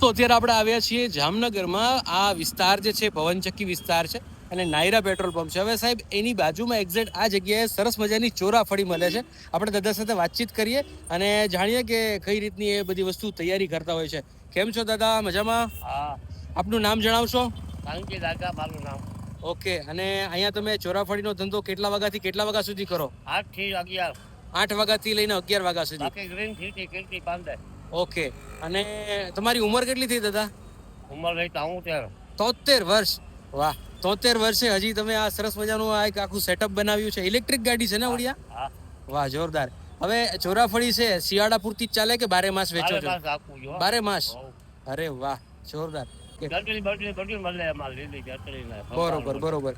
તો અત્યારે આપણે આવ્યા છીએ જામનગરમાં. આ વિસ્તાર જે છે પવનચક્કી વિસ્તાર છે અને નાયરા પેટ્રોલ પંપ છે. હવે સાહેબ એની બાજુમાં એક્ઝેક્ટ આ જગ્યાએ સરસ મજાની ચોરાફળી મળે છે. આપણે દાદા સાથે વાતચીત કરીએ અને જાણીએ કે કઈ રીતની એ બધી વસ્તુ તૈયારી કરતા હોય છે. કેમ છો દાદા? મજામાં? હા, આપનું નામ જણાવશો? કાંકી દાદા મારું નામ. ઓકે. અને અહીંયા તમે ચોરાફળીનો ધંધો કેટલા વાગ્યાથી કેટલા વાગ્યા સુધી કરો? 8 થી 11. 8 વાગ્યાથી લઈને 11 વાગ્યા સુધી. બાકી ગ્રીન સિટી કીર્તિ પાંડે. ઓકે. અને તમારી ઉંમર કેટલી થઈ દાદા? ઉંમર રહી તો હું ત્યારે 73 વર્ષ. વાહ, 73 વર્ષે હજી તમે આ સરસ મજાનું આ એક આખું સેટઅપ બનાવ્યું છે. ઇલેક્ટ્રિક ગાડી છે ને ઓડિયા? હા, વાહ, જોરદાર. હવે ચોરાફળી છે શિયાળા પૂરતી જ ચાલે કે બારે માસ વેચો છો? આપવું જો. બારે માસ. હોવ. અરે વાહ, જોરદાર. ચટણી બટણી મળે એમાં લીલી ચટણી ને બરોબર બરોબર.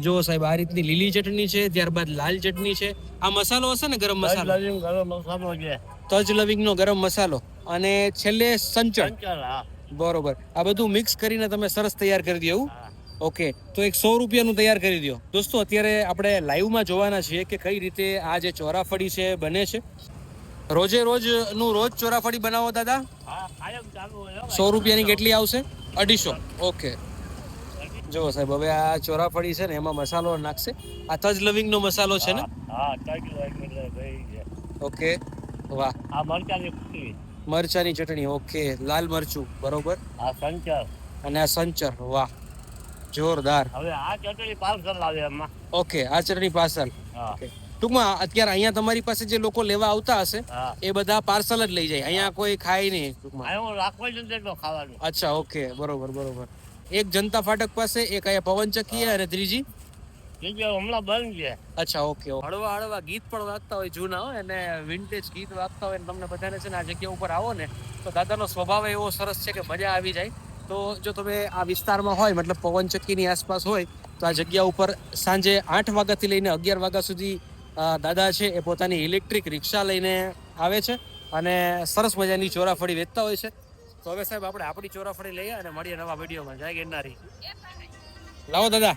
જો સાહેબ આ રીતની લીલી ચટણી છે, ત્યારબાદ લાલ ચટણી છે. આ મસાલો હશે ને ગરમ મસાલો? લવિંગ ગરમ મસાલો છે. તજ લવિંગનો ગરમ મસાલો અને છેલ્લે સંચળ. સંચળ, હા. બરોબર. આ બધું મિક્સ કરીને તમે સરસ તૈયાર કરી દો એવું? હા. ઓકે. તો એક 100 રૂપિયાનું તૈયાર કરી દો. દોસ્તો અત્યારે આપણે લાઈવમાં જોવાના છીએ કે કઈ રીતે આ જે ચોરાફળી છે બને છે. રોજે રોજનું રોજ ચોરાફળી બનાવો દાદા? હા, કાયમ ચાલુ હોય હો. 100 રૂપિયાની કેટલી આવશે? 250. ઓકે. જો સાહેબ હવે આ ચોરાફળી છે ને એમાં મસાલો નાખશે. આ તજ લવિંગનો મસાલો છે ને? હા, તજ લવિંગ એટલે ભાઈ છે. ઓકે. વાહ. આ મરચાની કુટી. મરચાની ચટણી. ઓકે. લાલ મરચું. બરોબર. આ સંચળ. અને આ સંચર. વાહ, જોરદાર. હવે આ ચટણી પાર્સલ આવે એમાં. ઓકે. આ ચટણી પાર્સલ. હા. ઓકે. ટૂંકમાં અત્યારે અહીંયા તમારી પાસે જે લોકો લેવા આવતા હશે હા. એ બધા પાર્સલ જ લઈ જાય, અહીંયા કોઈ ખાય નહીં ટૂંકમાં. આ હું રાખવા જ નથી એટલો ખાવાનું. અચ્છા, ઓકે. બરોબર બરોબર. એક જનતા ફાટક પાસે, એક અહીંયા પવનચક્કી અને ત્રીજી બીજું હમણાં બંધ છે. અચ્છા, ઓકે. હળવા હળવા ગીત પણ વાગતા હોય જૂના હોય અને વિન્ટેજ ગીત વાગતા હોય. તમને બધાને છે ને આ જગ્યા ઉપર આવો ને તો દાદાનો સ્વભાવ એવો સરસ છે કે મજા આવી જાય. તો જો તમે આ વિસ્તારમાં હોય મતલબ પવનચક્કીની આસપાસ હોય તો આ જગ્યા ઉપર સાંજે 8 વાગ્યાથી લઈને 11 વાગ્યા સુધી દાદા છે એ પોતાની ઇલેક્ટ્રિક રિક્ષા લઈને આવે છે અને સરસ મજાની ચોરાફળી વેચતા હોય છે. તો હવે સાહેબ આપણે આપણી ચોરાફળી લઈએ અને મળીએ નવા વિડીયોમાં. જય ગિરનારી. લાવો દાદા.